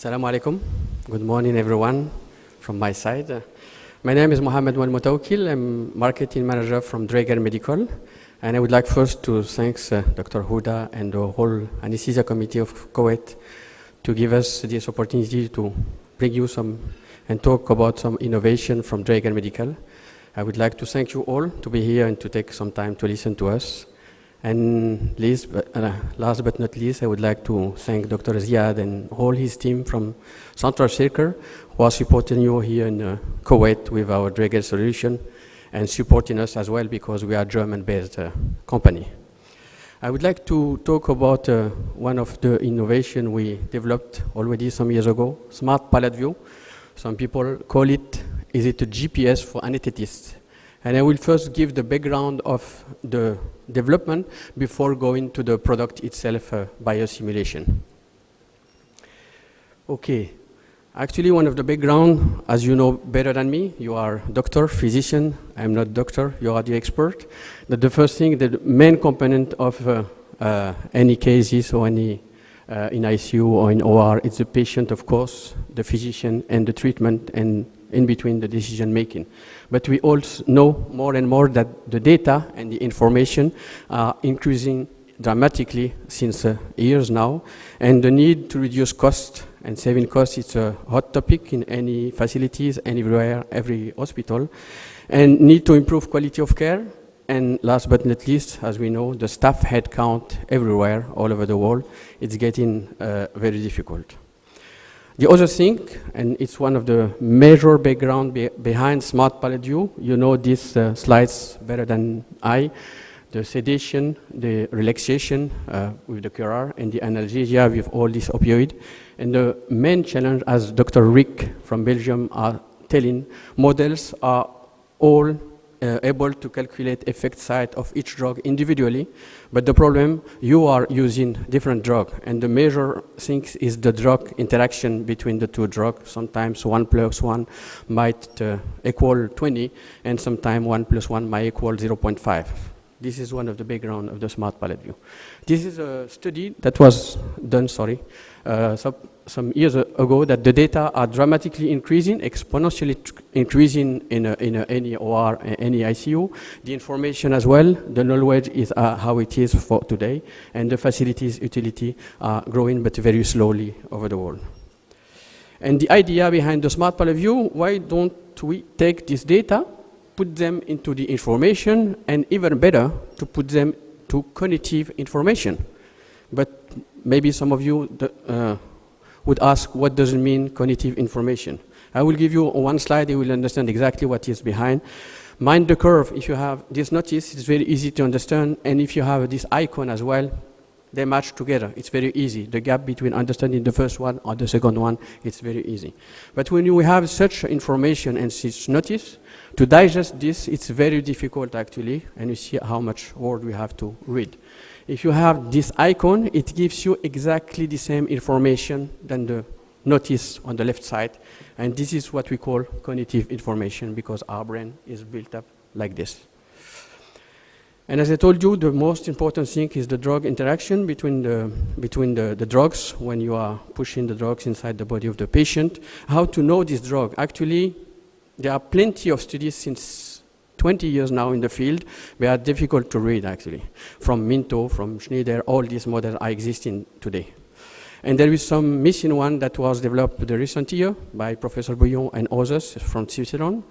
Assalamu alaikum. Good morning, everyone, from my side. My name is Mohammed Mutawkil. I'm marketing manager from Draeger Medical. And I would like first to thank Dr. Huda and the whole Anaesthesia Committee of Kuwait to give us this opportunity to bring you some and talk about some innovation from Draeger Medical. I would like to thank you all to be here and to take some time to listen to us. And last but not least, I would like to thank Dr. Ziad and all his team from Central Circle who are supporting you here in Kuwait with our Draeger solution and supporting us as well because we are a German-based company. I would like to talk about one of the innovation we developed already some years ago, Smart Pallet View. Some people call it, is it a GPS for anesthetists? And I will first give the background of the development before going to the product itself, biosimulation. Okay, actually one of the background, as you know better than me, you are doctor, physician, I'm not doctor, you are the expert. The first thing, the main component of any cases or any in ICU or in OR, it's the patient, of course, the physician and the treatment and in between the decision making. But we also know more and more that the data and the information are increasing dramatically since years now, and the need to reduce cost and saving costs is a hot topic in any facilities, anywhere, every hospital, and need to improve quality of care. And last but not least, as we know, the staff headcount everywhere, all over the world, it's getting very difficult. The other thing, and it's one of the major background behind Smart Pallet View, you know these slides better than I, the sedation, the relaxation with the QRR, and the analgesia with all these opioid. And the main challenge, as Dr. Rick from Belgium are telling, models are all able to calculate effect site of each drug individually, but the problem, you are using different drug, and the major thing is the drug interaction between the two drugs. Sometimes 1 + 1 might equal 20, and sometimes 1 + 1 might equal 0.5. This is one of the background of the Smart Pallet View. This is a study that was done, some years ago, that the data are dramatically increasing, exponentially increasing in any OR, any ICU. The information as well, the knowledge is how it is for today, and the facilities utility are growing but very slowly over the world. And the idea behind the Smart Pallet View, why don't we take this data, put them into the information, and even better, to put them to cognitive information. But maybe some of you would ask, what does it mean, cognitive information? I will give you one slide, you will understand exactly what is behind. Mind the curve, if you have this notice, it's very easy to understand, and if you have this icon as well, they match together. It's very easy. The gap between understanding the first one or the second one, it's very easy. But when you have such information and such notice, to digest this, it's very difficult actually, and you see how much word we have to read. If you have this icon, it gives you exactly the same information than the notice on the left side, and this is what we call cognitive information because our brain is built up like this. And as I told you, the most important thing is the drug interaction between the drugs when you are pushing the drugs inside the body of the patient. How to know this drug? Actually, there are plenty of studies since 20 years now in the field. They are difficult to read actually. From Minto, from Schneider, all these models are existing today. And there is some missing one that was developed the recent year by Professor Bouillon and others from Switzerland.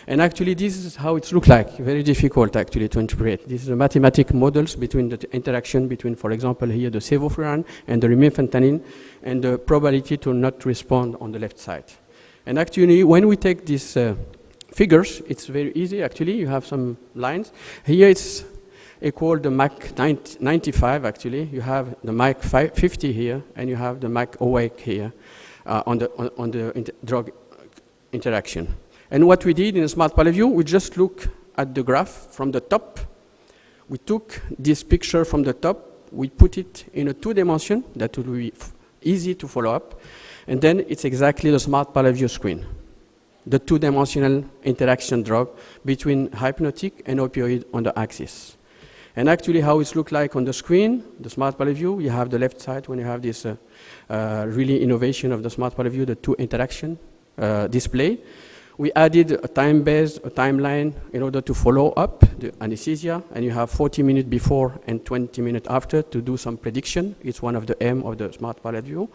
And actually this is how it looks like, very difficult actually to interpret. This is the mathematical models between the interaction between, for example, here the sevoflurane and the remifentanine, and the probability to not respond on the left side. And actually when we take these figures, it's very easy actually, you have some lines. Here it's equal the Mach 95 actually, you have the Mach 50 here, and you have the Mach awake here on the drug interaction. And what we did in a Smart Pallet View, we just look at the graph from the top. We took this picture from the top, we put it in a 2-dimension that will be easy to follow up, and then it's exactly the Smart Pallet View screen. The 2-dimensional interaction drug between hypnotic and opioid on the axis. And actually how it looks like on the screen, the Smart PalaView, you have the left side when you have this really innovation of the Smart PalaView, the two interaction display. We added a time-based timeline in order to follow up the anesthesia, and you have 40 minutes before and 20 minutes after to do some prediction. It's one of the aim of the Smart PalaView.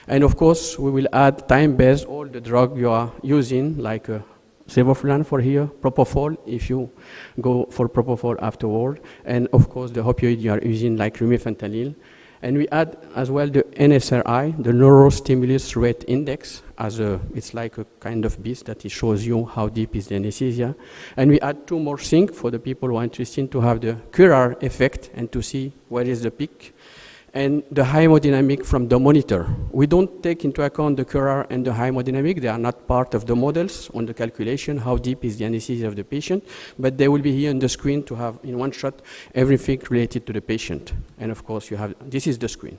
And of course, we will add time-based all the drug you are using, like sevoflurane for here, propofol if you go for propofol afterward, and of course the opioid you are using like remifentanil. And we add as well the NSRI, the neurostimulus rate index, as it's like a kind of beast that it shows you how deep is the anesthesia. And we add two more things for the people who are interested to have the Curare effect and to see where is the peak. And the hemodynamic from the monitor. We don't take into account the Curare and the hemodynamic. They are not part of the models on the calculation, how deep is the anesthesia of the patient, but they will be here on the screen to have in one shot everything related to the patient. And of course you have, this is the screen.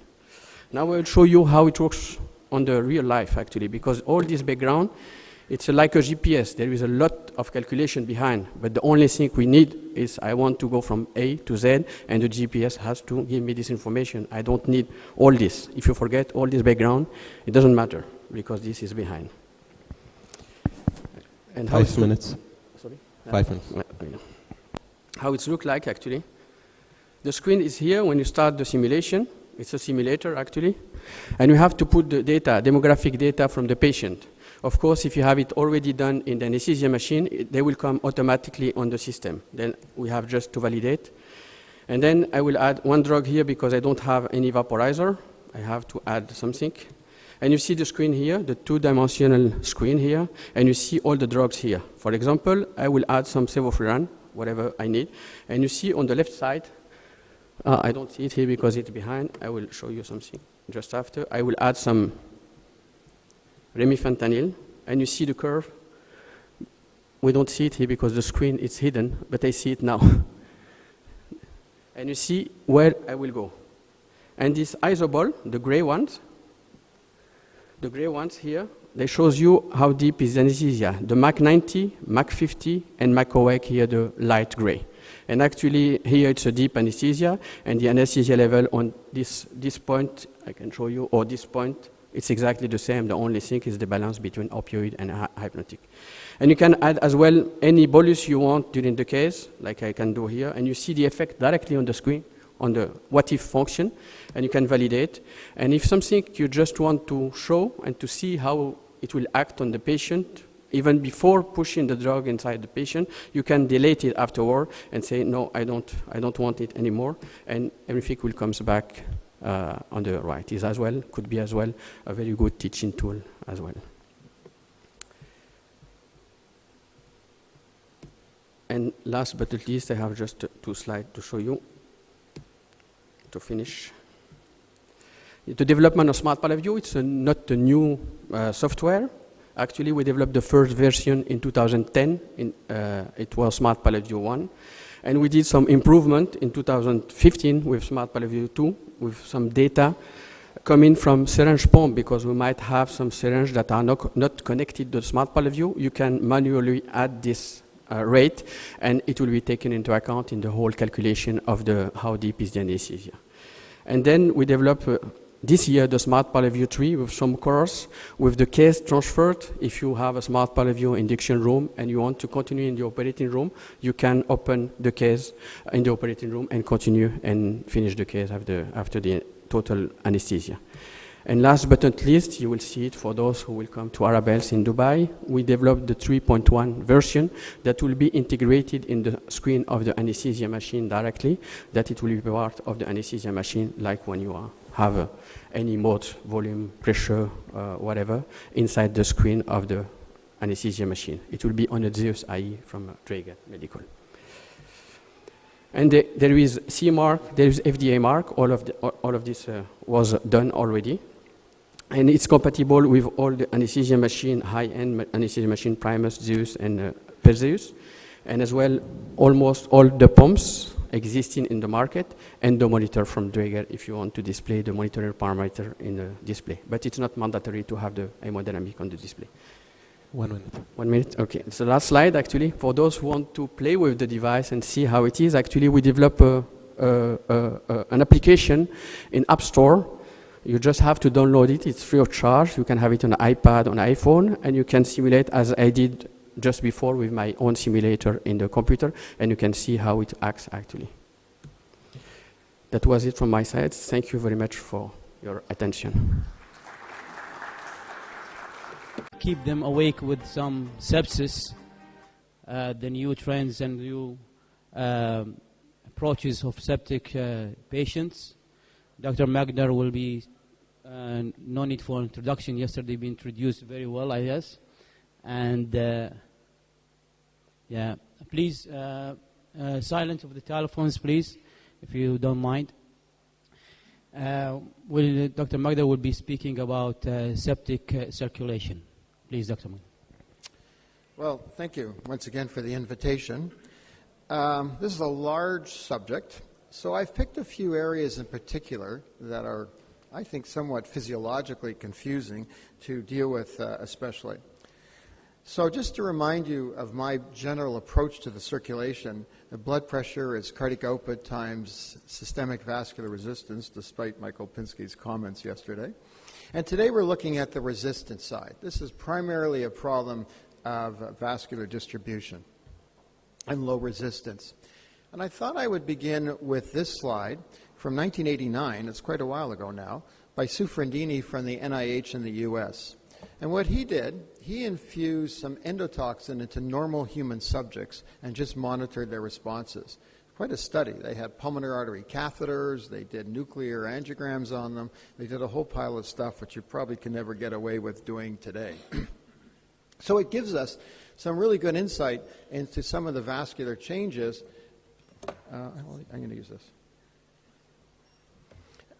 Now I will show you how it works on the real life actually, because all this background, it's like a GPS. There is a lot of calculation behind, but the only thing we need is I want to go from A to Z, and the GPS has to give me this information. I don't need all this. If you forget all this background, it doesn't matter, because this is behind. And 5 minutes. Sorry? 5 minutes. How it looks like, actually. The screen is here when you start the simulation. It's a simulator, actually. And you have to put the data, demographic data from the patient. Of course, if you have it already done in the anesthesia machine, they will come automatically on the system. Then we have just to validate. And then I will add one drug here because I don't have any vaporizer. I have to add something. And you see the screen here, the two-dimensional screen here, and you see all the drugs here. For example, I will add some sevoflurane, whatever I need. And you see on the left side, I don't see it here because it's behind. I will show you something just after. I will add some remifentanil, and you see the curve. We don't see it here because the screen is hidden, but I see it now. And you see where I will go. And this isoball, the gray ones here, they shows you how deep is anesthesia. The MAC 90, MAC 50, and MAC 08 here, the light gray. And actually here it's a deep anesthesia, and the anesthesia level on this point, I can show you, or this point, it's exactly the same. The only thing is the balance between opioid and hypnotic. And you can add as well any bolus you want during the case, like I can do here, and you see the effect directly on the screen, on the what if function, and you can validate. And if something you just want to show and to see how it will act on the patient, even before pushing the drug inside the patient, you can delete it afterward and say, no, I don't want it anymore, and everything will come back on the right. Is as well, could be as well a very good teaching tool as well. And last but not least, I have just 2 slides to show you to finish. The development of Smart PalaView, it's not a new software. Actually, we developed the first version in 2010. It was Smart PalaView 1. And we did some improvement in 2015 with Smart PalaView 2, with some data coming from syringe pump, because we might have some syringes that are not connected to the Smart PalaView. You can manually add this rate, and it will be taken into account in the whole calculation of how deep is the anesthesia. And then we developed this year the Smart PalaView 3 with some course with the case transferred. If you have a Smart PalaView induction room and you want to continue in the operating room, you can open the case in the operating room and continue and finish the case after the total anesthesia. And last but not least, you will see it for those who will come to Arabelle's in Dubai. We developed the 3.1 version that will be integrated in the screen of the anesthesia machine directly, that it will be part of the anesthesia machine, like when you have any mode, volume, pressure, whatever, inside the screen of the anesthesia machine. It will be on a Zeus IE from Draeger Medical. And there is CE mark, there is FDA mark. All of this was done already. And it's compatible with all the anesthesia machine, high-end anesthesia machine, Primus, Zeus, and Perseus. And as well, almost all the pumps existing in the market, and the monitor from Draeger if you want to display the monitoring parameter in the display. But it's not mandatory to have the hemodynamic on the display. 1 minute. 1 minute, okay. It's the last slide actually. For those who want to play with the device and see how it is, actually we develop an application in App Store. You just have to download it. It's free of charge. You can have it on an iPad, on an iPhone, and you can simulate as I did just before with my own simulator in the computer, and you can see how it acts actually. That was it from my side. Thank you very much for your attention. Keep them awake with some sepsis, the new trends and new approaches of septic patients. Dr. Magner will be, no need for introduction, yesterday be introduced very well, I guess. And yeah, please, silence of the telephones, please, if you don't mind. Dr. Magner will be speaking about septic circulation. Please, Dr. Magner. Well, thank you once again for the invitation. This is a large subject. So I've picked a few areas in particular that are, I think, somewhat physiologically confusing to deal with especially. So just to remind you of my general approach to the circulation, the blood pressure is cardiac output times systemic vascular resistance, despite Michael Pinsky's comments yesterday. And today we're looking at the resistance side. This is primarily a problem of vascular distribution and low resistance. And I thought I would begin with this slide from 1989, it's quite a while ago now, by Sufrandini from the NIH in the US. And what he did, he infused some endotoxin into normal human subjects and just monitored their responses. Quite a study. They had pulmonary artery catheters, they did nuclear angiograms on them, they did a whole pile of stuff which you probably can never get away with doing today. So it gives us some really good insight into some of the vascular changes. I'm going to use this.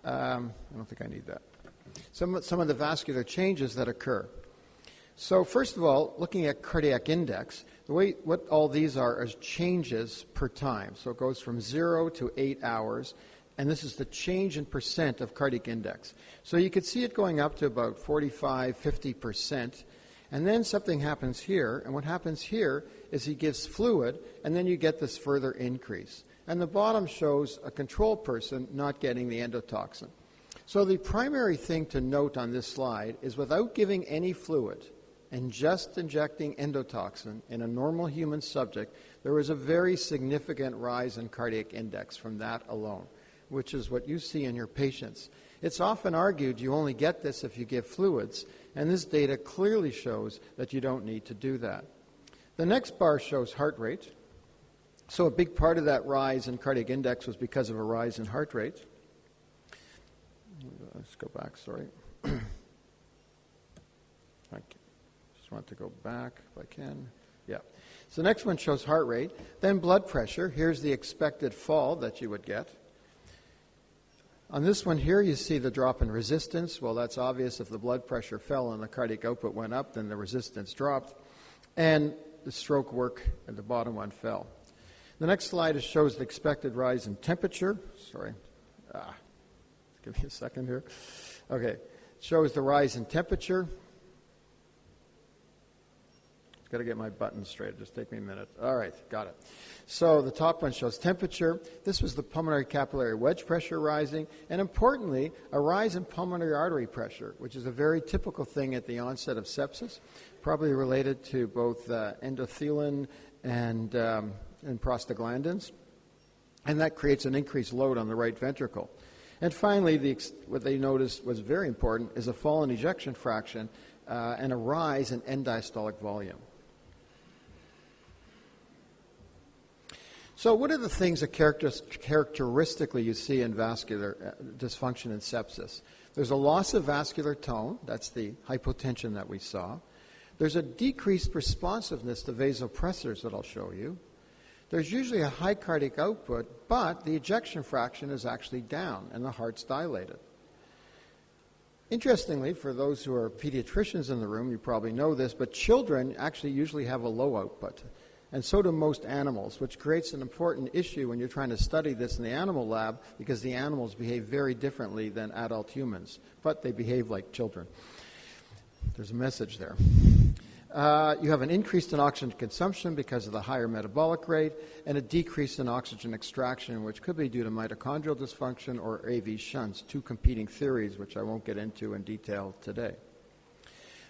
I don't think I need that. Some of the vascular changes that occur. So first of all, looking at cardiac index, what all these are is changes per time. So it goes from 0 to 8 hours, and this is the change in percent of cardiac index. So you could see it going up to about 45, 50%. And then something happens here, and what happens here is he gives fluid, and then you get this further increase. And the bottom shows a control person not getting the endotoxin. So the primary thing to note on this slide is without giving any fluid and just injecting endotoxin in a normal human subject, there was a very significant rise in cardiac index from that alone, which is what you see in your patients. It's often argued you only get this if you give fluids, and this data clearly shows that you don't need to do that. The next bar shows heart rate. So a big part of that rise in cardiac index was because of a rise in heart rate. Let's go back, sorry. I just want to go back if I can. Yeah. So the next one shows heart rate. Then blood pressure. Here's the expected fall that you would get. On this one here, you see the drop in resistance. Well, that's obvious. If the blood pressure fell and the cardiac output went up, then the resistance dropped. And the stroke work at the bottom one fell. The next slide shows the expected rise in temperature. Sorry. Give me a second here. Okay. It shows the rise in temperature. Got to get my buttons straight. Just take me a minute. All right. Got it. So the top one shows temperature. This was the pulmonary capillary wedge pressure rising. And importantly, a rise in pulmonary artery pressure, which is a very typical thing at the onset of sepsis, probably related to both endothelin and prostaglandins. And that creates an increased load on the right ventricle. And finally, what they noticed was very important is a fall in ejection fraction and a rise in end diastolic volume. So what are the things that characteristically you see in vascular dysfunction and sepsis? There's a loss of vascular tone. That's the hypotension that we saw. There's a decreased responsiveness to vasopressors that I'll show you. There's usually a high cardiac output, but the ejection fraction is actually down and the heart's dilated. Interestingly, for those who are pediatricians in the room, you probably know this, but children actually usually have a low output. And so do most animals, which creates an important issue when you're trying to study this in the animal lab because the animals behave very differently than adult humans, but they behave like children. There's a message there. You have an increase in oxygen consumption because of the higher metabolic rate, and a decrease in oxygen extraction, which could be due to mitochondrial dysfunction or AV shunts, two competing theories which I won't get into in detail today.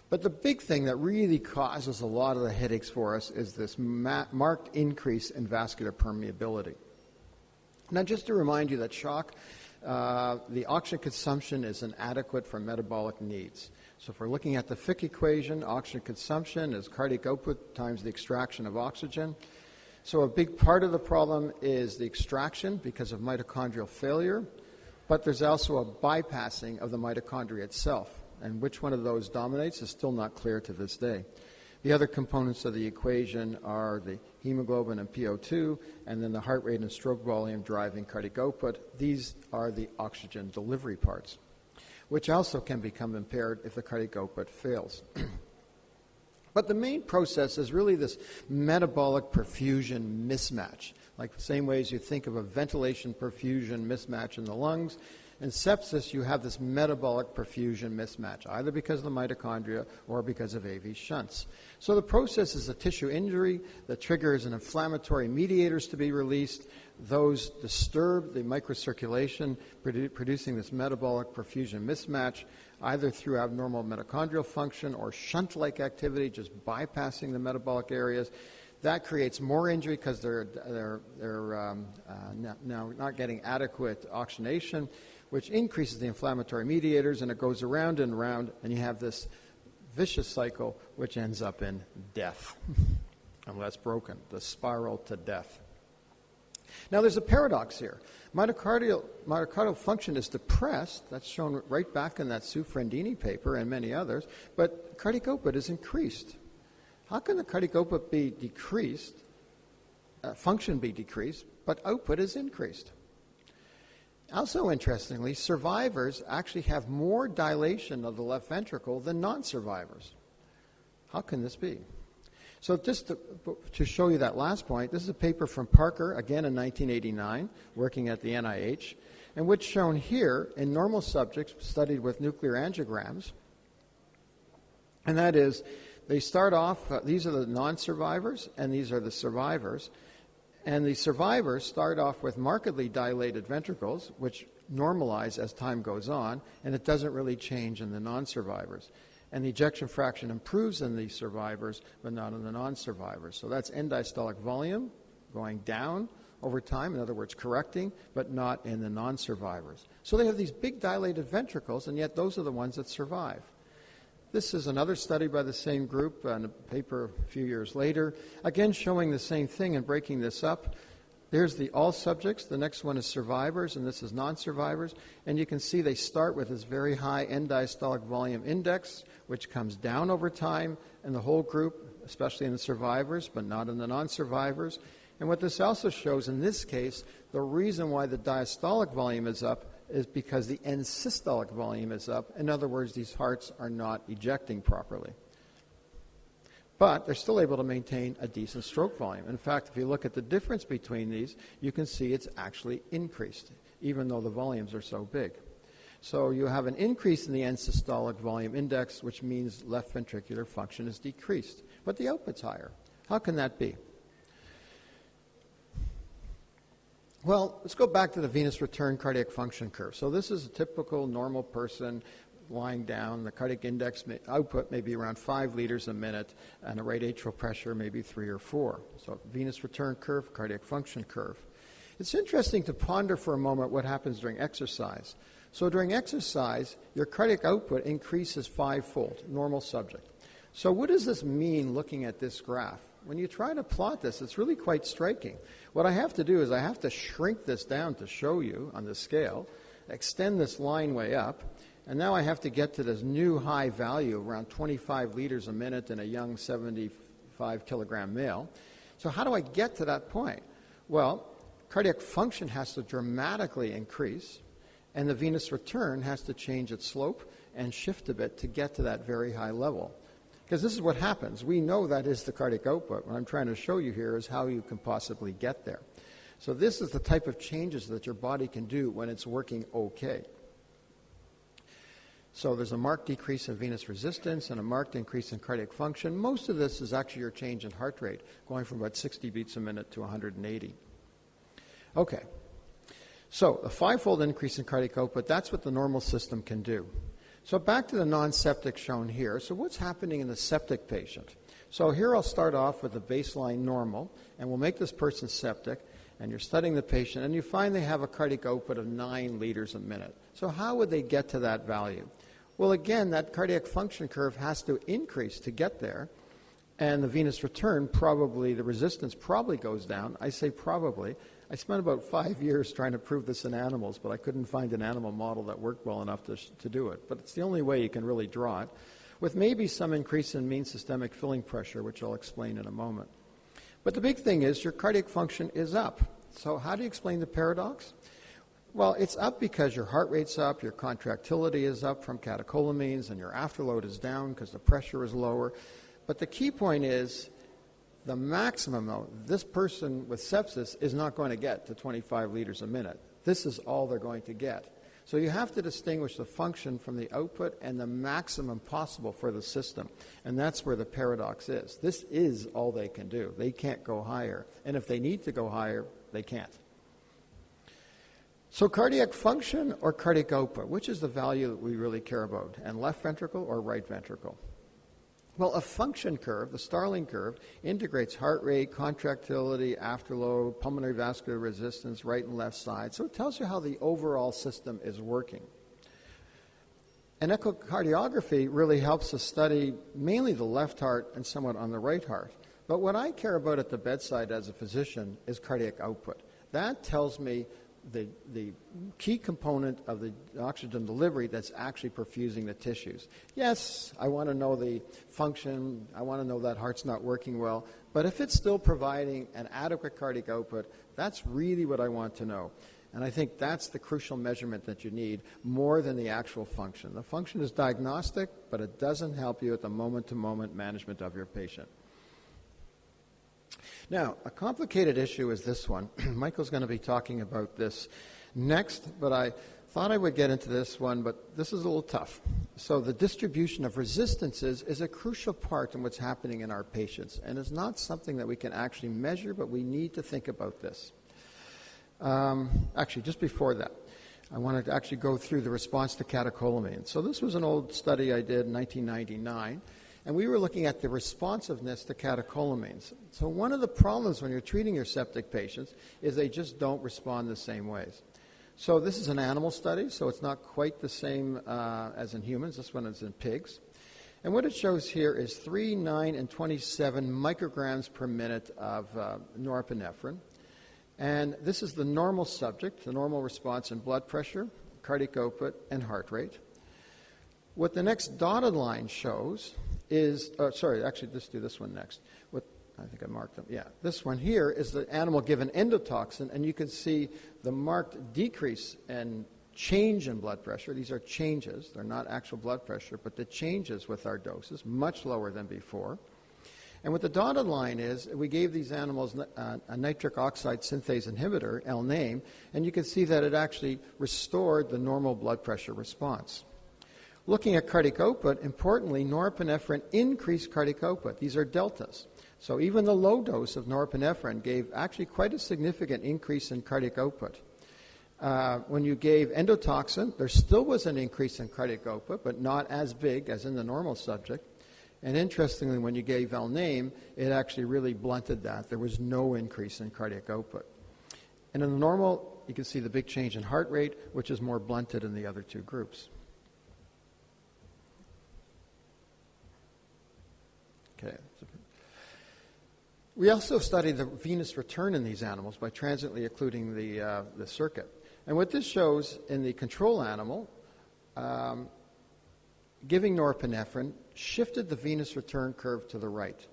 But the big thing that really causes a lot of the headaches for us is this marked increase in vascular permeability. Now, just to remind you that shock, the oxygen consumption is inadequate for metabolic needs. So if we're looking at the Fick equation, oxygen consumption is cardiac output times the extraction of oxygen. So a big part of the problem is the extraction because of mitochondrial failure, but there's also a bypassing of the mitochondria itself. And which one of those dominates is still not clear to this day. The other components of the equation are the hemoglobin and PO2, and then the heart rate and stroke volume driving cardiac output. These are the oxygen delivery parts, which also can become impaired if the cardiac output fails. But the main process is really this metabolic perfusion mismatch, like the same way as you think of a ventilation perfusion mismatch in the lungs. In sepsis, you have this metabolic perfusion mismatch, either because of the mitochondria or because of AV shunts. So the process is a tissue injury that triggers an inflammatory mediators to be released. Those disturb the microcirculation, producing this metabolic perfusion mismatch, either through abnormal mitochondrial function or shunt-like activity, just bypassing the metabolic areas. That creates more injury because they're now not getting adequate oxygenation, which increases the inflammatory mediators, and it goes around and around, and you have this vicious cycle which ends up in death, unless broken, the spiral to death. Now, there's a paradox here. Myocardial function is depressed. That's shown right back in that Sue Frendini paper and many others, but cardiac output is increased. How can the cardiac output be decreased, function be decreased, but output is increased? Also, interestingly, survivors actually have more dilation of the left ventricle than non-survivors. How can this be? So just to show you that last point, this is a paper from Parker, again in 1989, working at the NIH, and what's shown here in normal subjects studied with nuclear angiograms, and that is, they start off, these are the non-survivors, and these are the survivors. And the survivors start off with markedly dilated ventricles, which normalize as time goes on, and it doesn't really change in the non-survivors. And the ejection fraction improves in the survivors, but not in the non-survivors. So that's end diastolic volume going down over time, in other words, correcting, but not in the non-survivors. So they have these big dilated ventricles, and yet those are the ones that survive. This is another study by the same group, and a paper a few years later, again showing the same thing and breaking this up. There's the all subjects, the next one is survivors, and this is non-survivors, and you can see they start with this very high end diastolic volume index, which comes down over time in the whole group, especially in the survivors, but not in the non-survivors. And what this also shows in this case, the reason why the diastolic volume is up is because the end systolic volume is up. In other words, these hearts are not ejecting properly. But they're still able to maintain a decent stroke volume. In fact, if you look at the difference between these, you can see it's actually increased, even though the volumes are so big. So you have an increase in the end systolic volume index, which means left ventricular function is decreased. But the output's higher. How can that be? Well, let's go back to the venous return cardiac function curve. So this is a typical normal person lying down. The cardiac index output may be around 5 liters a minute, and a right atrial pressure maybe 3 or 4. So venous return curve, cardiac function curve. It's interesting to ponder for a moment what happens during exercise. So during exercise, your cardiac output increases 5-fold, normal subject. So what does this mean looking at this graph? When you try to plot this, it's really quite striking. What I have to do is I have to shrink this down to show you on the scale, extend this line way up, and now I have to get to this new high value, around 25 liters a minute in a young 75-kilogram male. So how do I get to that point? Well, cardiac function has to dramatically increase, and the venous return has to change its slope and shift a bit to get to that very high level. Because this is what happens. We know that is the cardiac output. What I'm trying to show you here is how you can possibly get there. So this is the type of changes that your body can do when it's working okay. So there's a marked decrease in venous resistance and a marked increase in cardiac function. Most of this is actually your change in heart rate, going from about 60 beats a minute to 180. Okay. So a five-fold increase in cardiac output, that's what the normal system can do. So back to the non-septic shown here. So what's happening in the septic patient? So here I'll start off with the baseline normal, and we'll make this person septic, and you're studying the patient, and you find they have a cardiac output of 9 liters a minute. So how would they get to that value? Well, again, that cardiac function curve has to increase to get there, and the venous return probably, the resistance probably goes down. I say probably. I spent about 5 years trying to prove this in animals, but I couldn't find an animal model that worked well enough to do it. But it's the only way you can really draw it, with maybe some increase in mean systemic filling pressure, which I'll explain in a moment. But the big thing is your cardiac function is up. So how do you explain the paradox? Well, it's up because your heart rate's up, your contractility is up from catecholamines, and your afterload is down because the pressure is lower. But the key point is the maximum, though, this person with sepsis is not going to get to 25 liters a minute. This is all they're going to get. So you have to distinguish the function from the output and the maximum possible for the system. And that's where the paradox is. This is all they can do. They can't go higher. And if they need to go higher, they can't. So cardiac function or cardiac output, which is the value that we really care about? And left ventricle or right ventricle? Well, a function curve, the Starling curve, integrates heart rate, contractility, afterload, pulmonary vascular resistance, right and left side. So it tells you how the overall system is working. And echocardiography really helps us study mainly the left heart and somewhat on the right heart. But what I care about at the bedside as a physician is cardiac output. That tells me the key component of the oxygen delivery that's actually perfusing the tissues. Yes, I want to know the function, I want to know that heart's not working well, but if it's still providing an adequate cardiac output, that's really what I want to know. And I think that's the crucial measurement that you need more than the actual function. The function is diagnostic, but it doesn't help you at the moment-to-moment management of your patient. Now, a complicated issue is this one. Michael's going to be talking about this next, but I thought I would get into this one, but this is a little tough. So the distribution of resistances is a crucial part in what's happening in our patients, and it's not something that we can actually measure, but we need to think about this. Actually, just before that, I wanted to actually go through the response to catecholamines. So this was an old study I did in 1999. And we were looking at the responsiveness to catecholamines. So one of the problems when you're treating your septic patients is they just don't respond the same ways. So this is an animal study, so it's not quite the same as in humans. This one is in pigs. And what it shows here is 3, 9, and 27 micrograms per minute of norepinephrine. And this is the normal subject, the normal response in blood pressure, cardiac output, and heart rate. What the next dotted line shows is, let's do this one next. I think I marked them. Yeah, this one here is the animal given endotoxin, and you can see the marked decrease and change in blood pressure. These are changes. They're not actual blood pressure, but the changes with our doses, much lower than before. And what the dotted line is, we gave these animals a nitric oxide synthase inhibitor, L-name, and you can see that it actually restored the normal blood pressure response. Looking at cardiac output, importantly, norepinephrine increased cardiac output. These are deltas. So even the low dose of norepinephrine gave actually quite a significant increase in cardiac output. When you gave endotoxin, there still was an increase in cardiac output, but not as big as in the normal subject. And interestingly, when you gave L-name, it actually really blunted that. There was no increase in cardiac output. And in the normal, you can see the big change in heart rate, which is more blunted in the other two groups. Okay. We also studied the venous return in these animals by transiently occluding the circuit. And what this shows in the control animal, giving norepinephrine shifted the venous return curve to the right.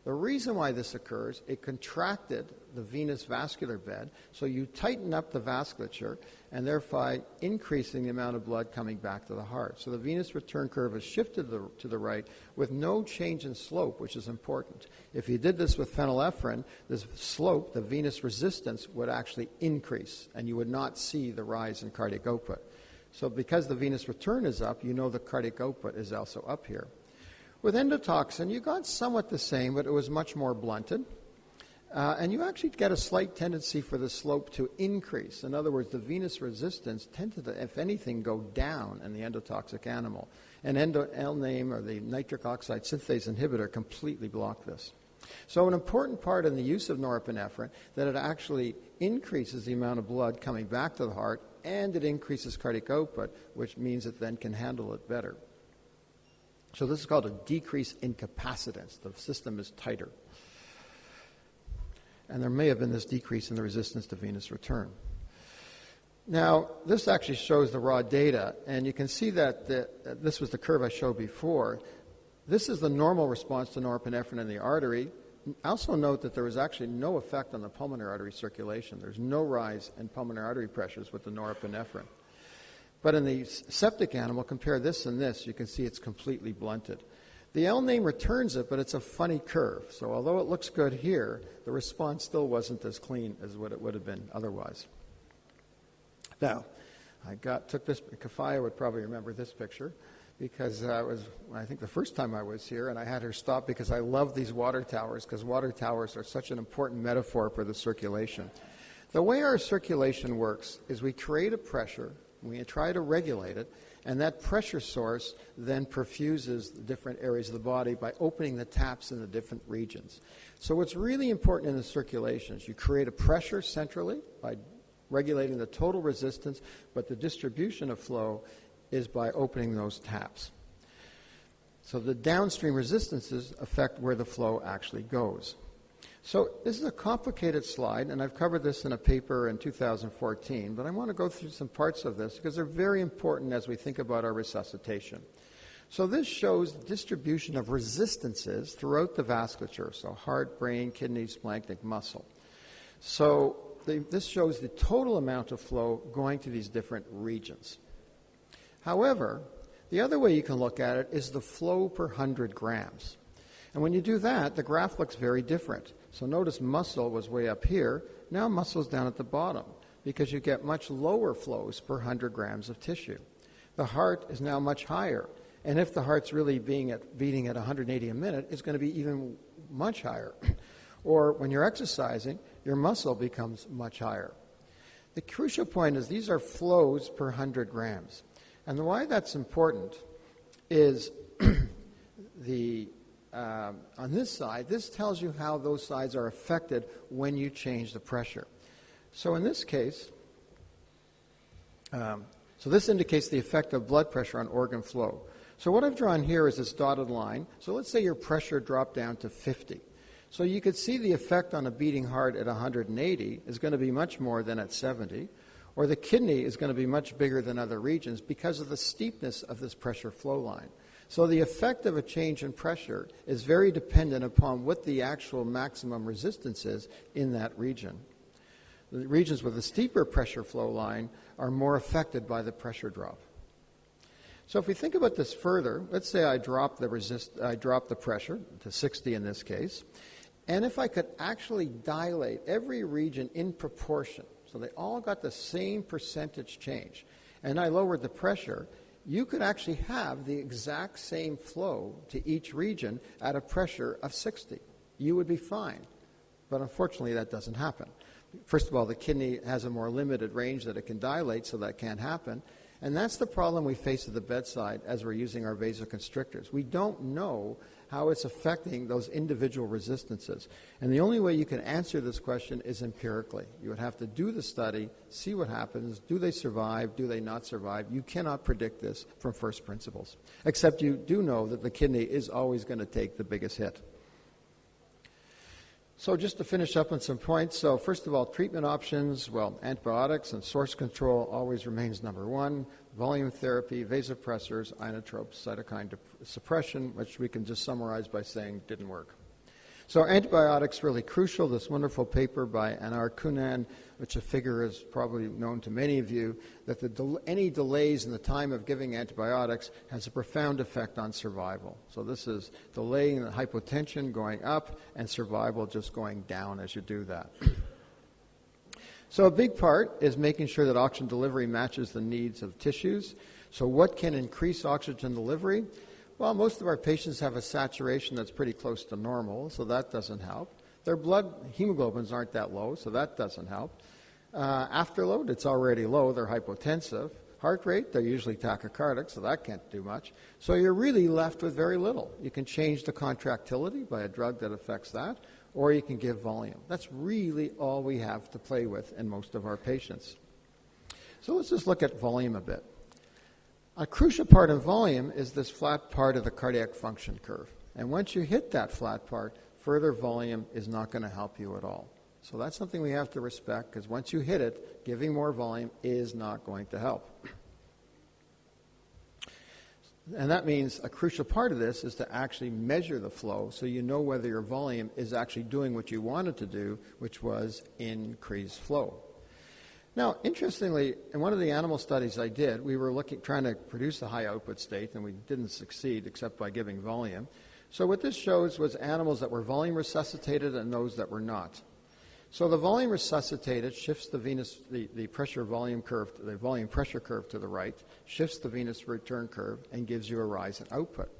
The reason why this occurs, it contracted the venous vascular bed, so you tighten up the vasculature and thereby increasing the amount of blood coming back to the heart. So the venous return curve is shifted to the right with no change in slope, which is important. If you did this with phenylephrine, this slope, the venous resistance, would actually increase, and you would not see the rise in cardiac output. So because the venous return is up, you know the cardiac output is also up here. With endotoxin, you got somewhat the same, but it was much more blunted. And you actually get a slight tendency for the slope to increase. In other words, the venous resistance tended to, if anything, go down in the endotoxic animal. And L-name, or the nitric oxide synthase inhibitor, completely blocked this. So an important part in the use of norepinephrine, that it actually increases the amount of blood coming back to the heart, and it increases cardiac output, which means it then can handle it better. So this is called a decrease in capacitance. The system is tighter. And there may have been this decrease in the resistance to venous return. Now, this actually shows the raw data, and you can see that this was the curve I showed before. This is the normal response to norepinephrine in the artery. Also note that there was actually no effect on the pulmonary artery circulation. There's no rise in pulmonary artery pressures with the norepinephrine. But in the septic animal, compare this and this, you can see it's completely blunted. The L-name returns it, but it's a funny curve. So although it looks good here, the response still wasn't as clean as what it would have been otherwise. Now, took this, Kafaya would probably remember this picture, because it was, I think, the first time I was here, and I had her stop because I love these water towers, because water towers are such an important metaphor for the circulation. The way our circulation works is we create a pressure, we try to regulate it, and that pressure source then perfuses the different areas of the body by opening the taps in the different regions. So what's really important in the circulation is you create a pressure centrally by regulating the total resistance, but the distribution of flow is by opening those taps. So the downstream resistances affect where the flow actually goes. So this is a complicated slide, and I've covered this in a paper in 2014, but I want to go through some parts of this because they're very important as we think about our resuscitation. So this shows the distribution of resistances throughout the vasculature, so heart, brain, kidneys, splanchnic muscle. So this shows the total amount of flow going to these different regions. However, the other way you can look at it is the flow per 100 grams. And when you do that, the graph looks very different. So notice muscle was way up here. Now muscle's down at the bottom because you get much lower flows per 100 grams of tissue. The heart is now much higher. And if the heart's really beating at 180 a minute, it's going to be even much higher. Or when you're exercising, your muscle becomes much higher. The crucial point is these are flows per 100 grams. And why that's important is on this side, this tells you how those sides are affected when you change the pressure. So in this case, so this indicates the effect of blood pressure on organ flow. So what I've drawn here is this dotted line. So let's say your pressure dropped down to 50. So you could see the effect on a beating heart at 180 is going to be much more than at 70. Or the kidney is going to be much bigger than other regions because of the steepness of this pressure flow line. So the effect of a change in pressure is very dependent upon what the actual maximum resistance is in that region. The regions with a steeper pressure flow line are more affected by the pressure drop. So if we think about this further, let's say I drop the pressure to 60 in this case, and if I could actually dilate every region in proportion, so they all got the same percentage change, and I lowered the pressure, you could actually have the exact same flow to each region at a pressure of 60. You would be fine. But unfortunately, that doesn't happen. First of all, the kidney has a more limited range that it can dilate, so that can't happen. And that's the problem we face at the bedside as we're using our vasoconstrictors. We don't know how it's affecting those individual resistances. And the only way you can answer this question is empirically. You would have to do the study, see what happens. Do they survive? Do they not survive? You cannot predict this from first principles, except you do know that the kidney is always going to take the biggest hit. So just to finish up on some points, so first of all, treatment options, well, antibiotics and source control always remains number one. Volume therapy, vasopressors, inotropes, cytokine suppression, which we can just summarize by saying didn't work. So antibiotics really crucial. This wonderful paper by Anar Kunan, which a figure is probably known to many of you, that any delays in the time of giving antibiotics has a profound effect on survival. So this is delaying the hypotension going up and survival just going down as you do that. So a big part is making sure that oxygen delivery matches the needs of tissues. So what can increase oxygen delivery? Well, most of our patients have a saturation that's pretty close to normal, so that doesn't help. Their blood hemoglobins aren't that low, so that doesn't help. Afterload, it's already low, they're hypotensive. Heart rate, they're usually tachycardic, so that can't do much. So you're really left with very little. You can change the contractility by a drug that affects that, or you can give volume. That's really all we have to play with in most of our patients. So let's just look at volume a bit. A crucial part of volume is this flat part of the cardiac function curve. And once you hit that flat part, further volume is not going to help you at all. So that's something we have to respect, because once you hit it, giving more volume is not going to help. And that means a crucial part of this is to actually measure the flow so you know whether your volume is actually doing what you wanted to do, which was increase flow. Now, interestingly, in one of the animal studies I did, we were trying to produce a high output state, and we didn't succeed except by giving volume. So what this shows was animals that were volume resuscitated and those that were not. So the volume resuscitated shifts the pressure volume curve, the volume pressure curve to the right, shifts the venous return curve, and gives you a rise in output.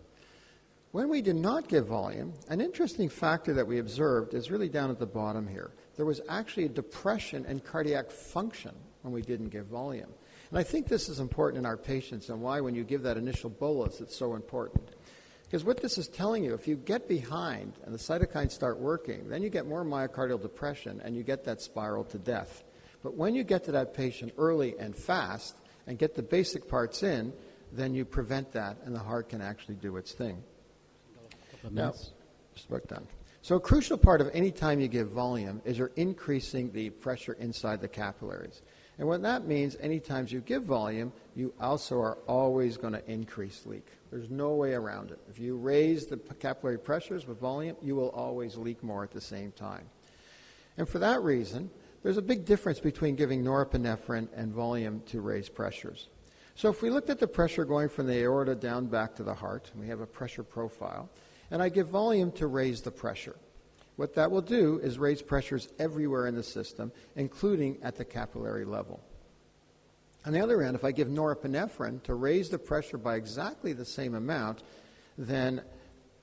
When we did not give volume, an interesting factor that we observed is really down at the bottom here. There was actually a depression in cardiac function when we didn't give volume. And I think this is important in our patients, and why when you give that initial bolus it's so important. Because what this is telling you, if you get behind and the cytokines start working, then you get more myocardial depression and you get that spiral to death. But when you get to that patient early and fast and get the basic parts in, then you prevent that and the heart can actually do its thing. Now, just about done. So a crucial part of any time you give volume is you're increasing the pressure inside the capillaries. And what that means, any times you give volume, you also are always going to increase leak. There's no way around it. If you raise the capillary pressures with volume, you will always leak more at the same time. And for that reason, there's a big difference between giving norepinephrine and volume to raise pressures. So if we looked at the pressure going from the aorta down back to the heart, and we have a pressure profile, and I give volume to raise the pressure. What that will do is raise pressures everywhere in the system, including at the capillary level. On the other hand, if I give norepinephrine to raise the pressure by exactly the same amount, then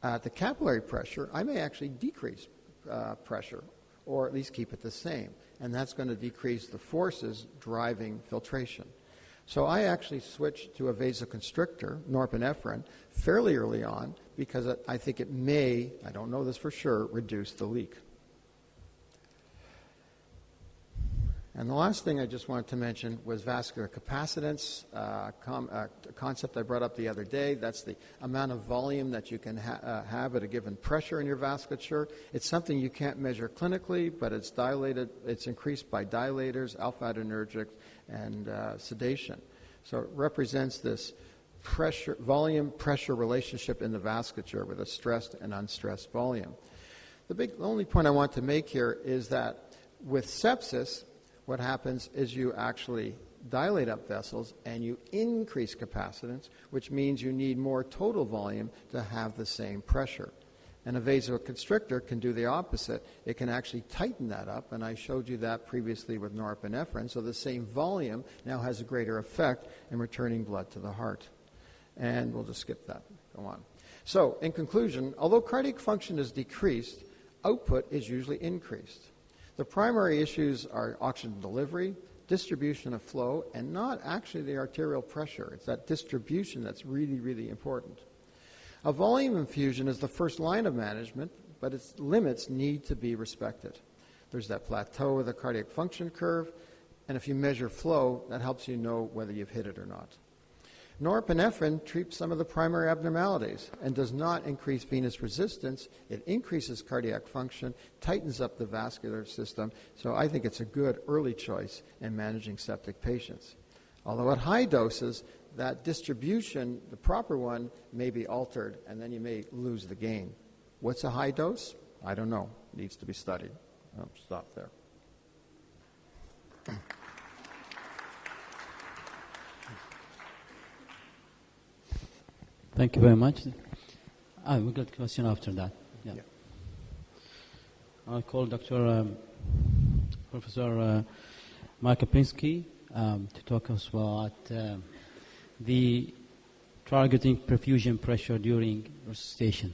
at the capillary pressure, I may actually decrease pressure, or at least keep it the same. And that's going to decrease the forces driving filtration. So I actually switched to a vasoconstrictor, norepinephrine, fairly early on because I think it may, I don't know this for sure, reduce the leak. And the last thing I just wanted to mention was vascular capacitance, a concept I brought up the other day. That's the amount of volume that you can have at a given pressure in your vasculature. It's something you can't measure clinically, but it's dilated. It's increased by dilators, alpha-adrenergic, and sedation. So it represents this volume-pressure relationship in the vasculature with a stressed and unstressed volume. The only point I want to make here is that with sepsis, what happens is you actually dilate up vessels and you increase capacitance, which means you need more total volume to have the same pressure. And a vasoconstrictor can do the opposite. It can actually tighten that up, and I showed you that previously with norepinephrine, so the same volume now has a greater effect in returning blood to the heart. And we'll just skip that. Go on. So, in conclusion, although cardiac function is decreased, output is usually increased. The primary issues are oxygen delivery, distribution of flow, and not actually the arterial pressure. It's that distribution that's really, really important. A volume infusion is the first line of management, but its limits need to be respected. There's that plateau of the cardiac function curve, and if you measure flow, that helps you know whether you've hit it or not. Norepinephrine treats some of the primary abnormalities and does not increase venous resistance. It increases cardiac function, tightens up the vascular system, so I think it's a good early choice in managing septic patients. Although at high doses, that distribution, the proper one, may be altered, and then you may lose the gain. What's a high dose? I don't know. It needs to be studied. I'll stop there. Thank you very much. We got a question after that. Yeah. I'll call Professor Mark Kapinski to talk us about the targeting perfusion pressure during resuscitation.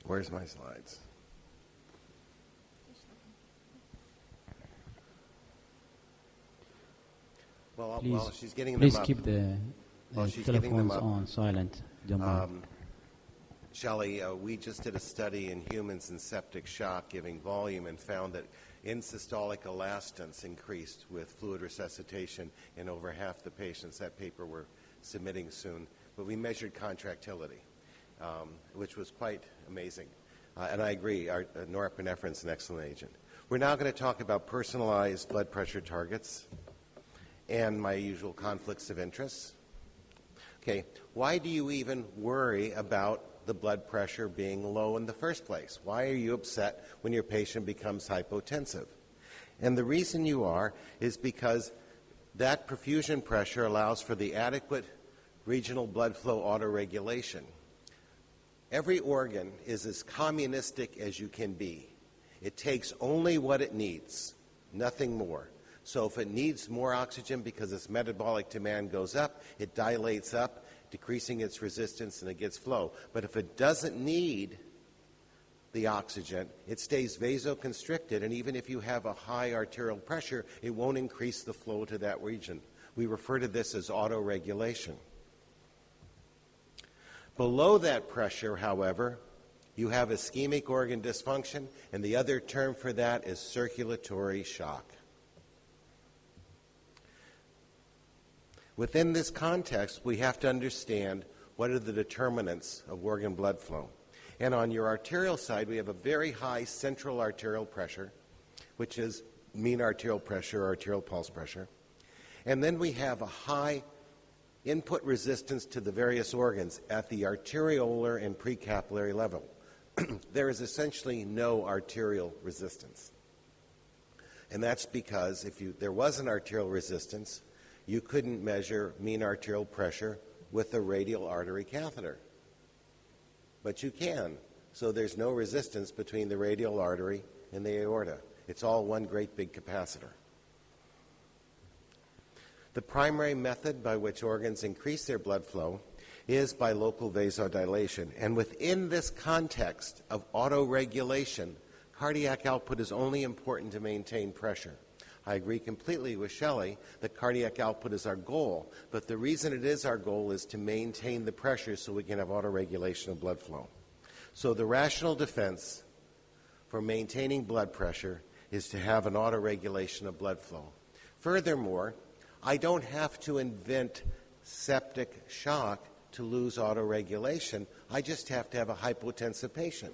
Where's my slides? Well, Please, while she's getting them please up, keep the While she's getting them telephones up, on silent. Don't mind. Shelley, we just did a study in humans in septic shock giving volume and found that in-systolic elastance increased with fluid resuscitation in over half the patients. That paper we're submitting soon. But we measured contractility, which was quite amazing. And I agree, norepinephrine is an excellent agent. We're now going to talk about personalized blood pressure targets and my usual conflicts of interest. Okay, why do you even worry about the blood pressure being low in the first place? Why are you upset when your patient becomes hypotensive? And the reason you are is because that perfusion pressure allows for the adequate regional blood flow autoregulation. Every organ is as communistic as you can be. It takes only what it needs, nothing more. So if it needs more oxygen because its metabolic demand goes up, it dilates up, decreasing its resistance, and it gets flow. But if it doesn't need the oxygen, it stays vasoconstricted, and even if you have a high arterial pressure, it won't increase the flow to that region. We refer to this as autoregulation. Below that pressure, however, you have ischemic organ dysfunction, and the other term for that is circulatory shock. Within this context, we have to understand what are the determinants of organ blood flow. And on your arterial side, we have a very high central arterial pressure, which is mean arterial pressure or arterial pulse pressure. And then we have a high input resistance to the various organs at the arteriolar and precapillary level. There is essentially no arterial resistance. And that's because if there was an arterial resistance, you couldn't measure mean arterial pressure with a radial artery catheter. But you can. So there's no resistance between the radial artery and the aorta. It's all one great big capacitor. The primary method by which organs increase their blood flow is by local vasodilation. And within this context of autoregulation, cardiac output is only important to maintain pressure. I agree completely with Shelley that cardiac output is our goal, but the reason it is our goal is to maintain the pressure so we can have autoregulation of blood flow. So the rational defense for maintaining blood pressure is to have an autoregulation of blood flow. Furthermore, I don't have to invent septic shock to lose autoregulation. I just have to have a hypotensive patient.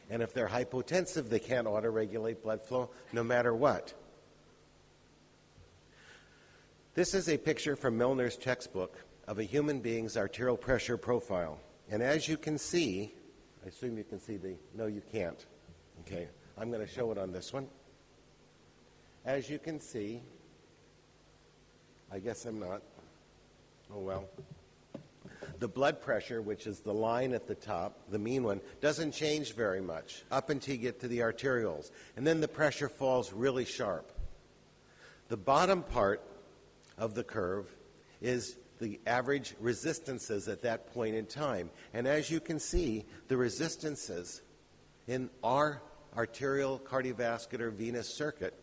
And if they're hypotensive, they can't autoregulate blood flow no matter what. This is a picture from Milner's textbook of a human being's arterial pressure profile. And as you can see, I assume you can see no, you can't. Okay, I'm going to show it on this one. As you can see, I guess I'm not. Oh, well. The blood pressure, which is the line at the top, the mean one, doesn't change very much up until you get to the arterioles. And then the pressure falls really sharp. The bottom part of the curve is the average resistances at that point in time. And as you can see, the resistances in our arterial cardiovascular venous circuit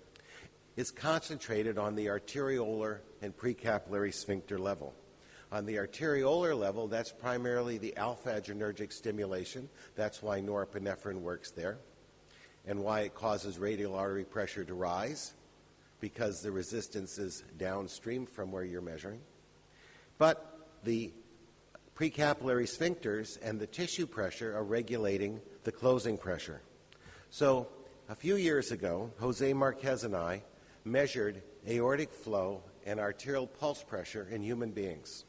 is concentrated on the arteriolar and precapillary sphincter level. On the arteriolar level, that's primarily the alpha-adrenergic stimulation. That's why norepinephrine works there and why it causes radial artery pressure to rise, because the resistance is downstream from where you're measuring. But the precapillary sphincters and the tissue pressure are regulating the closing pressure. So a few years ago, Jose Marquez and I measured aortic flow and arterial pulse pressure in human beings.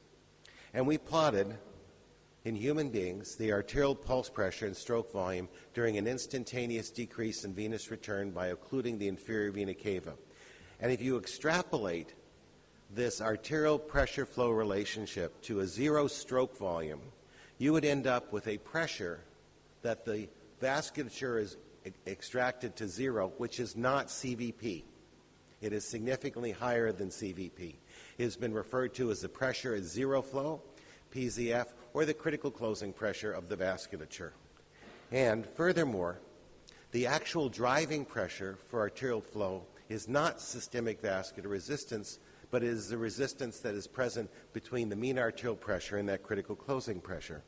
And we plotted in human beings the arterial pulse pressure and stroke volume during an instantaneous decrease in venous return by occluding the inferior vena cava. And if you extrapolate this arterial pressure flow relationship to a zero stroke volume, you would end up with a pressure that the vasculature is extracted to zero, which is not CVP. It is significantly higher than CVP. It has been referred to as the pressure at zero flow, PZF, or the critical closing pressure of the vasculature. And furthermore, the actual driving pressure for arterial flow is not systemic vascular resistance, but is the resistance that is present between the mean arterial pressure and that critical closing pressure.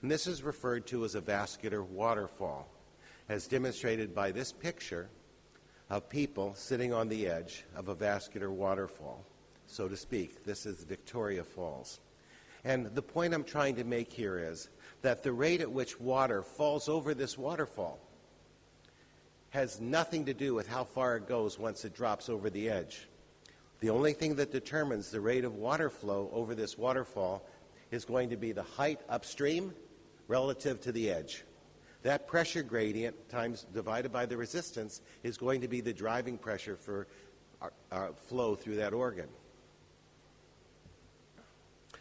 And this is referred to as a vascular waterfall, as demonstrated by this picture of people sitting on the edge of a vascular waterfall, so to speak. This is Victoria Falls. And the point I'm trying to make here is that the rate at which water falls over this waterfall has nothing to do with how far it goes once it drops over the edge. The only thing that determines the rate of water flow over this waterfall is going to be the height upstream relative to the edge. That pressure gradient times divided by the resistance is going to be the driving pressure for flow through that organ.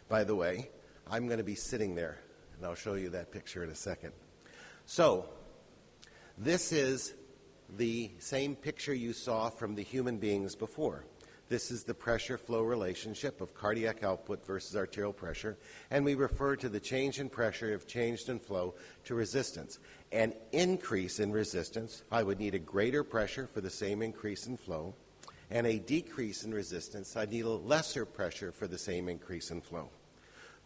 By the way, I'm going to be sitting there, and I'll show you that picture in a second. So, this is the same picture you saw from the human beings before. This is the pressure-flow relationship of cardiac output versus arterial pressure, and we refer to the change in pressure if changed in flow to resistance. An increase in resistance, I would need a greater pressure for the same increase in flow, and a decrease in resistance, I'd need a lesser pressure for the same increase in flow.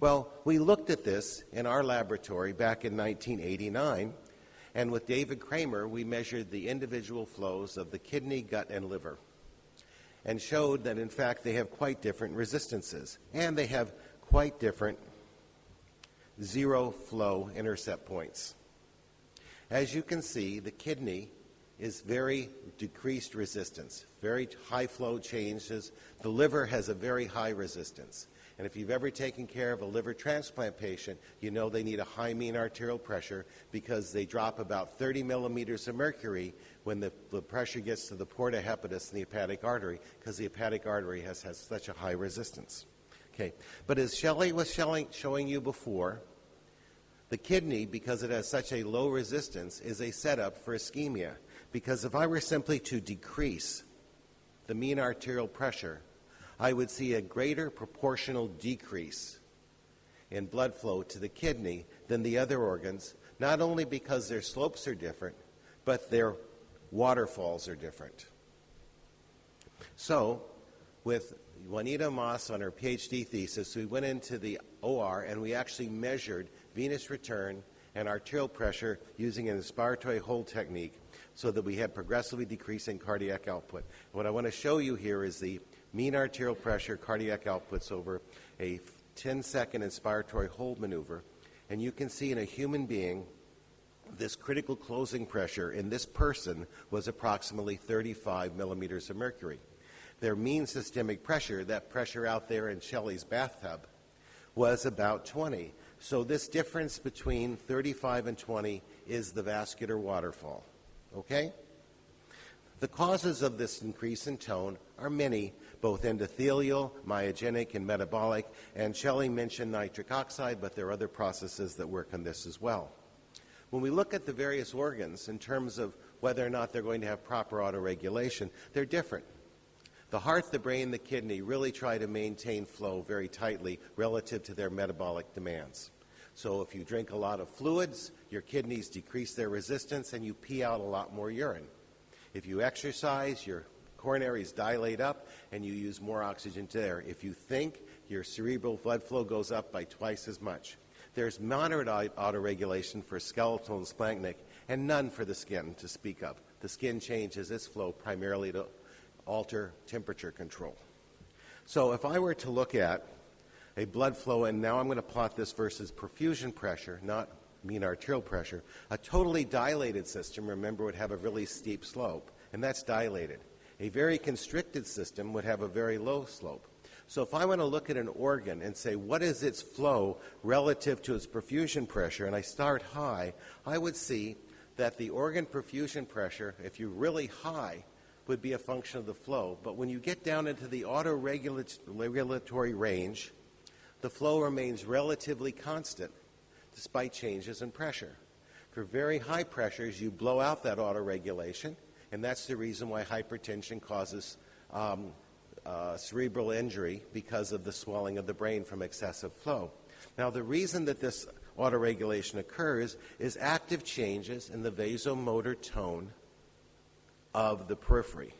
Well, we looked at this in our laboratory back in 1989, and with David Kramer, we measured the individual flows of the kidney, gut, and liver, and showed that, in fact, they have quite different resistances, and they have quite different zero flow intercept points. As you can see, the kidney is very decreased resistance, very high flow changes. The liver has a very high resistance. And if you've ever taken care of a liver transplant patient, you know they need a high mean arterial pressure because they drop about 30 millimeters of mercury when the pressure gets to the porta hepatis and the hepatic artery, because the hepatic artery has such a high resistance. Okay, but as Shelley was showing you before, the kidney, because it has such a low resistance, is a setup for ischemia. Because if I were simply to decrease the mean arterial pressure, I would see a greater proportional decrease in blood flow to the kidney than the other organs, not only because their slopes are different, but their waterfalls are different. So, with Juanita Moss on her PhD thesis, we went into the OR and we actually measured venous return and arterial pressure using an inspiratory hold technique so that we had progressively decreasing cardiac output. What I want to show you here is the mean arterial pressure cardiac outputs over a 10-second inspiratory hold maneuver. And you can see in a human being, this critical closing pressure in this person was approximately 35 millimeters of mercury. Their mean systemic pressure, that pressure out there in Shelley's bathtub, was about 20. So this difference between 35 and 20 is the vascular waterfall. Okay? The causes of this increase in tone are many, both endothelial, myogenic, and metabolic, and Shelley mentioned nitric oxide, but there are other processes that work on this as well. When we look at the various organs in terms of whether or not they're going to have proper autoregulation, they're different. The heart, the brain, the kidney really try to maintain flow very tightly relative to their metabolic demands. So if you drink a lot of fluids, your kidneys decrease their resistance and you pee out a lot more urine. If you exercise, your coronaries dilate up and you use more oxygen to there. If you think, your cerebral blood flow goes up by twice as much. There's moderate autoregulation for skeletal and splanchnic and none for the skin to speak of. The skin changes its flow primarily to alter temperature control. So if I were to look at a blood flow, and now I'm going to plot this versus perfusion pressure, not mean arterial pressure, a totally dilated system, remember, would have a really steep slope, and that's dilated. A very constricted system would have a very low slope. So if I want to look at an organ and say, what is its flow relative to its perfusion pressure, and I start high, I would see that the organ perfusion pressure, if you're really high, would be a function of the flow. But when you get down into the autoregulatory range, the flow remains relatively constant despite changes in pressure. For very high pressures, you blow out that autoregulation, and that's the reason why hypertension causes cerebral injury because of the swelling of the brain from excessive flow. Now, the reason that this autoregulation occurs is active changes in the vasomotor tone of the periphery.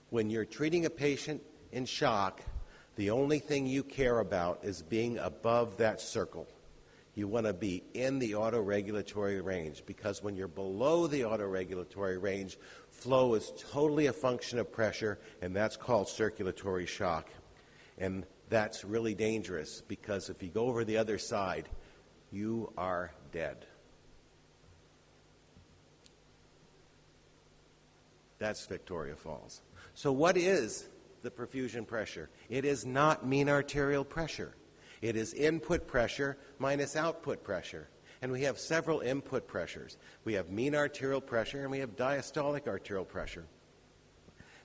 When you're treating a patient in shock, the only thing you care about is being above that circle. You want to be in the autoregulatory range, because when you're below the autoregulatory range, flow is totally a function of pressure, and that's called circulatory shock. And that's really dangerous, because if you go over the other side, you are dead. That's Victoria Falls. So what is the perfusion pressure? It is not mean arterial pressure. It is input pressure minus output pressure. And we have several input pressures. We have mean arterial pressure and we have diastolic arterial pressure.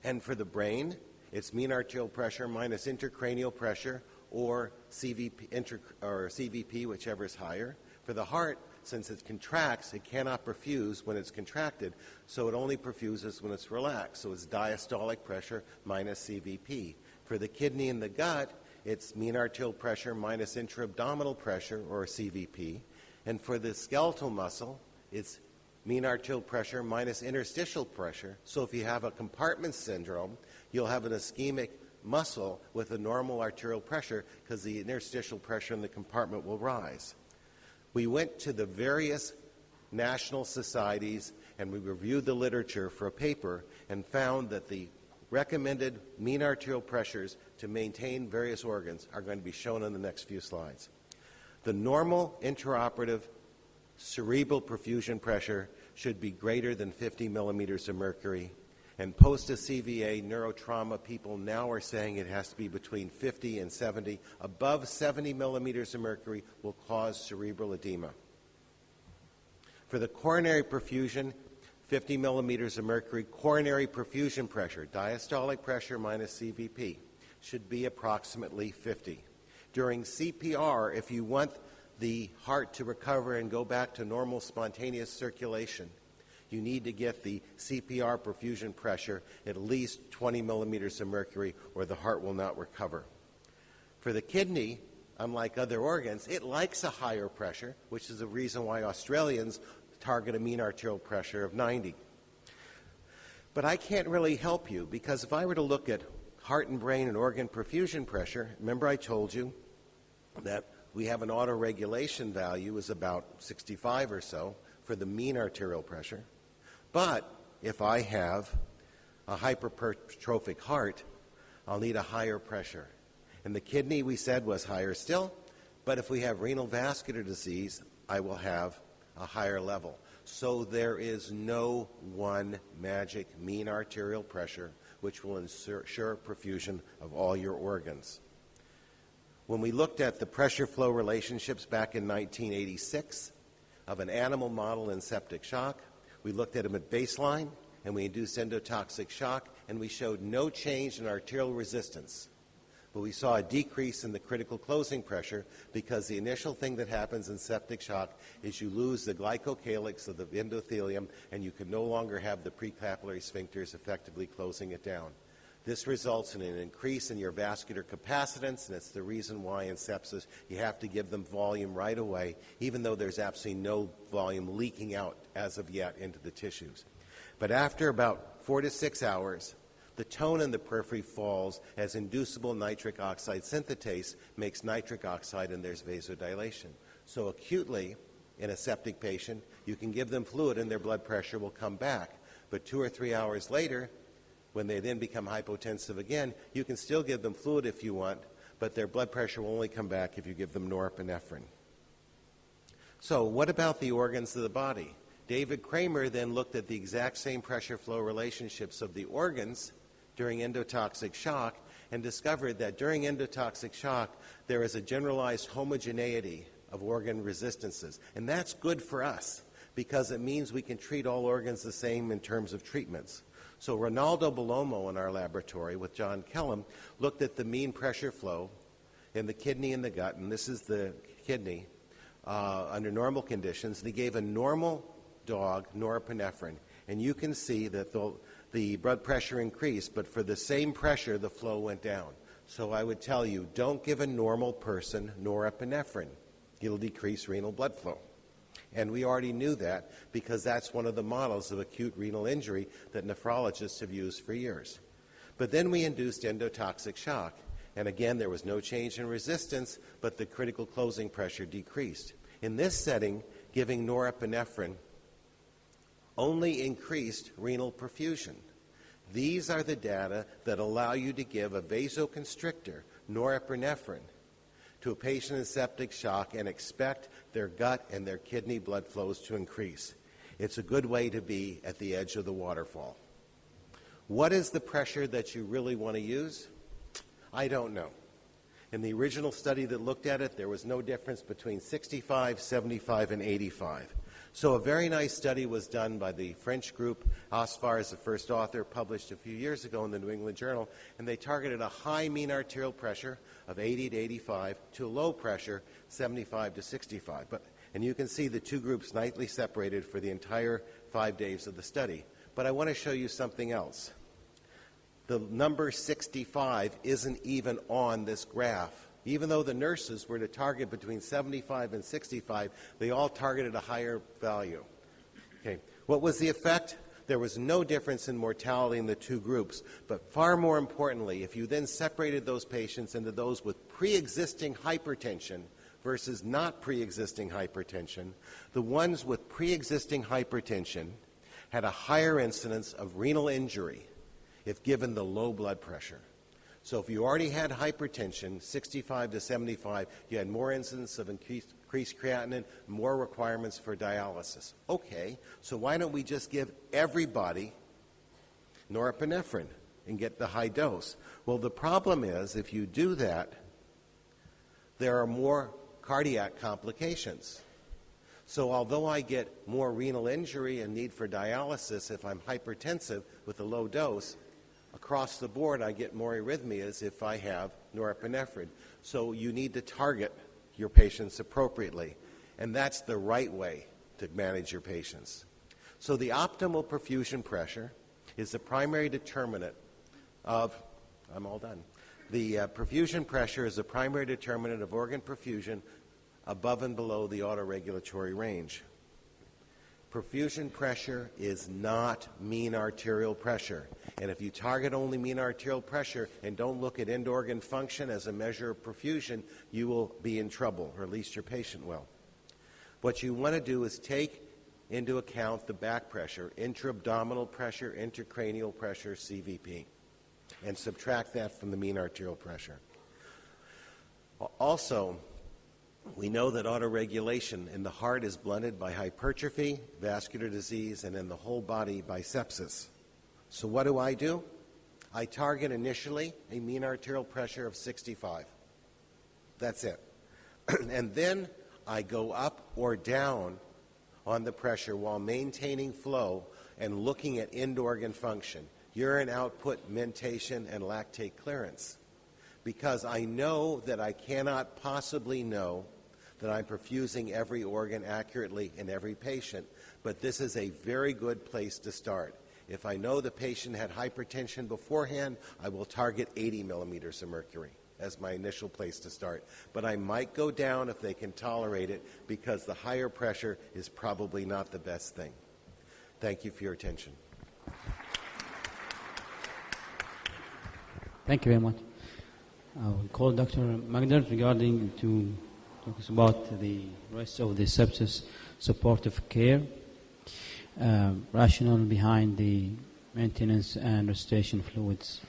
And for the brain, it's mean arterial pressure minus intracranial pressure, or CVP, whichever is higher. For the heart, since it contracts, it cannot perfuse when it's contracted, so it only perfuses when it's relaxed. So it's diastolic pressure minus CVP. For the kidney and the gut, it's mean arterial pressure minus intra-abdominal pressure, or CVP. And for the skeletal muscle, it's mean arterial pressure minus interstitial pressure. So if you have a compartment syndrome, you'll have an ischemic muscle with a normal arterial pressure because the interstitial pressure in the compartment will rise. We went to the various national societies and we reviewed the literature for a paper and found that the recommended mean arterial pressures to maintain various organs are going to be shown in the next few slides. The normal intraoperative cerebral perfusion pressure should be greater than 50 millimeters of mercury, and post-CVA neurotrauma people now are saying it has to be between 50 and 70. Above 70 millimeters of mercury will cause cerebral edema. For the coronary perfusion, 50 millimeters of mercury, coronary perfusion pressure, diastolic pressure minus CVP, should be approximately 50. During CPR, if you want the heart to recover and go back to normal spontaneous circulation, you need to get the CPR perfusion pressure at least 20 millimeters of mercury, or the heart will not recover. For the kidney, unlike other organs, it likes a higher pressure, which is the reason why Australians target a mean arterial pressure of 90. But I can't really help you, because if I were to look at heart and brain and organ perfusion pressure, remember I told you that we have an autoregulation value is about 65 or so for the mean arterial pressure. But if I have a hypertrophic heart, I'll need a higher pressure. And the kidney, we said, was higher still, but if we have renal vascular disease, I will have a higher level. So there is no one magic mean arterial pressure which will ensure perfusion of all your organs. When we looked at the pressure-flow relationships back in 1986 of an animal model in septic shock, we looked at them at baseline, and we induced endotoxic shock, and we showed no change in arterial resistance. But we saw a decrease in the critical closing pressure, because the initial thing that happens in septic shock is you lose the glycocalyx of the endothelium, and you can no longer have the precapillary sphincters effectively closing it down. This results in an increase in your vascular capacitance, and it's the reason why in sepsis you have to give them volume right away, even though there's absolutely no volume leaking out as of yet into the tissues. But after about 4 to 6 hours, the tone in the periphery falls as inducible nitric oxide synthetase makes nitric oxide, and there's vasodilation. So acutely, in a septic patient, you can give them fluid and their blood pressure will come back. But 2 or 3 hours later, when they then become hypotensive again, you can still give them fluid if you want, but their blood pressure will only come back if you give them norepinephrine. So what about the organs of the body? David Kramer then looked at the exact same pressure-flow relationships of the organs during endotoxic shock and discovered that during endotoxic shock, there is a generalized homogeneity of organ resistances. And that's good for us, because it means we can treat all organs the same in terms of treatments. So Ronaldo Bellomo in our laboratory with John Kellum looked at the mean pressure flow in the kidney and the gut, and this is the kidney under normal conditions, and he gave a normal dog norepinephrine. And you can see that the blood pressure increased, but for the same pressure, the flow went down. So I would tell you, don't give a normal person norepinephrine. It'll decrease renal blood flow. And we already knew that because that's one of the models of acute renal injury that nephrologists have used for years. But then we induced endotoxic shock. And again, there was no change in resistance, but the critical closing pressure decreased. In this setting, giving norepinephrine only increased renal perfusion. These are the data that allow you to give a vasoconstrictor, norepinephrine, to a patient in septic shock and expect their gut and their kidney blood flows to increase. It's a good way to be at the edge of the waterfall. What is the pressure that you really want to use? I don't know. In the original study that looked at it, there was no difference between 65, 75, and 85. So a very nice study was done by the French group. Osfar is the first author, published a few years ago in the New England Journal, and they targeted a high mean arterial pressure of 80 to 85 to a low pressure, 75 to 65. And you can see the two groups nicely separated for the entire 5 days of the study. But I want to show you something else. The number 65 isn't even on this graph. Even though the nurses were to target between 75 and 65, they all targeted a higher value. Okay. What was the effect? There was no difference in mortality in the two groups, but far more importantly, if you then separated those patients into those with pre-existing hypertension versus not pre-existing hypertension, the ones with pre-existing hypertension had a higher incidence of renal injury if given the low blood pressure. So if you already had hypertension, 65 to 75, you had more incidence of increased creatinine, more requirements for dialysis. Okay, so why don't we just give everybody norepinephrine and get the high dose? Well, the problem is if you do that, there are more cardiac complications. So although I get more renal injury and need for dialysis if I'm hypertensive with a low dose, across the board, I get more arrhythmias if I have norepinephrine. So you need to target your patients appropriately, and that's the right way to manage your patients. So the optimal perfusion pressure is the primary determinant of, I'm all done. The perfusion pressure is the primary determinant of organ perfusion above and below the autoregulatory range. Perfusion pressure is not mean arterial pressure. And if you target only mean arterial pressure and don't look at end organ function as a measure of perfusion, you will be in trouble, or at least your patient will. What you want to do is take into account the back pressure, intra-abdominal pressure, intracranial pressure, CVP, and subtract that from the mean arterial pressure. Also, we know that autoregulation in the heart is blunted by hypertrophy, vascular disease, and in the whole body by sepsis. So what do? I target initially a mean arterial pressure of 65. That's it. And then I go up or down on the pressure while maintaining flow and looking at end organ function, urine output, mentation, and lactate clearance. Because I know that I cannot possibly know that I'm perfusing every organ accurately in every patient, but this is a very good place to start. If I know the patient had hypertension beforehand, I will target 80 millimeters of mercury as my initial place to start. But I might go down if they can tolerate it because the higher pressure is probably not the best thing. Thank you for your attention. Thank you very much. I will call Dr. Magner regarding to talk about the rest of the sepsis supportive care, rationale behind the maintenance and resuscitation fluids.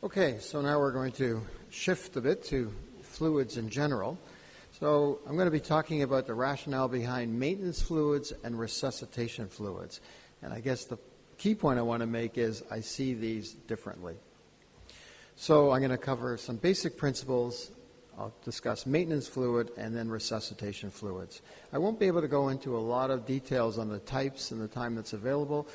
Okay, so now we're going to shift a bit to fluids in general. So I'm going to be talking about the rationale behind maintenance fluids and resuscitation fluids. And I guess the key point I want to make is I see these differently. So I'm going to cover some basic principles. I'll discuss maintenance fluid and then resuscitation fluids. I won't be able to go into a lot of details on the types and the time that's available,